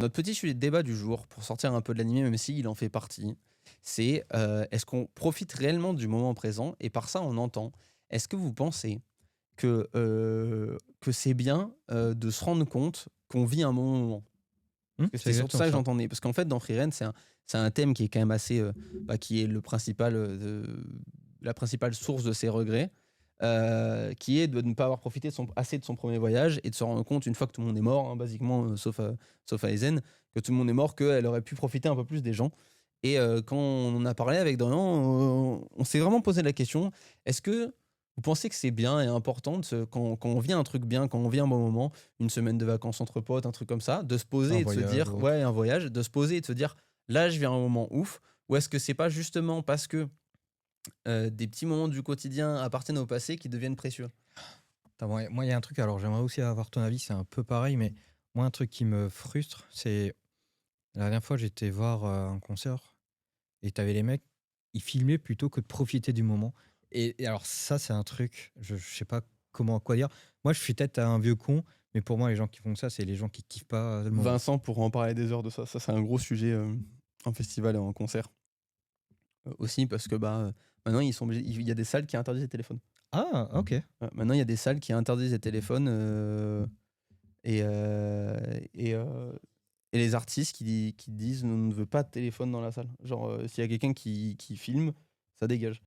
Notre petit sujet de débat du jour, pour sortir un peu de l'animé, même s'il en fait partie, c'est est-ce qu'on profite réellement du moment présent? Et par ça, on entend, est-ce que vous pensez que c'est bien de se rendre compte qu'on vit un bon moment? Parce que C'est c'était surtout exactement ça que ça. j'entendais. Parce qu'en fait, dans Frieren, c'est un thème qui est quand même assez, qui est le principal, la principale source de ses regrets, qui est de ne pas avoir profité assez de son premier voyage et de se rendre compte, une fois que tout le monde est mort, hein, basiquement, sauf Aizen, que tout le monde est mort, qu'elle aurait pu profiter un peu plus des gens. Et quand on en a parlé avec Dorian, on s'est vraiment posé la question, est-ce que vous pensez que c'est bien et important quand on vit un truc bien, quand on vit un bon moment, une semaine de vacances entre potes, un truc comme ça, de se poser Un et de se voyage dire ou ouais, autre. un voyage, de se poser et de se dire: «Là, je vis un moment ouf», ou est-ce que c'est pas justement parce que, des petits moments du quotidien appartiennent au passé qui deviennent précieux? Attends, moi, il y a un truc, alors j'aimerais aussi avoir ton avis, c'est un peu pareil, mais moi, un truc qui me frustre, c'est la dernière fois, j'étais voir un concert et t'avais les mecs, ils filmaient plutôt que de profiter du moment. Et alors, ça, c'est un truc, je sais pas quoi dire. Moi, je suis peut-être un vieux con, mais pour moi, les gens qui font ça, c'est les gens qui kiffent pas le moment. Vincent pourra en parler des heures de ça. Ça, c'est un gros sujet, en festival et en concert, aussi parce que, bah, maintenant ils sont obligés il y a des salles qui interdisent les téléphones. Ah, ok. Maintenant il y a des salles qui interdisent les téléphones, et heu et heu et les artistes qui disent: «On ne veut pas de téléphone dans la salle». Genre, s'il y a quelqu'un qui filme, ça dégage.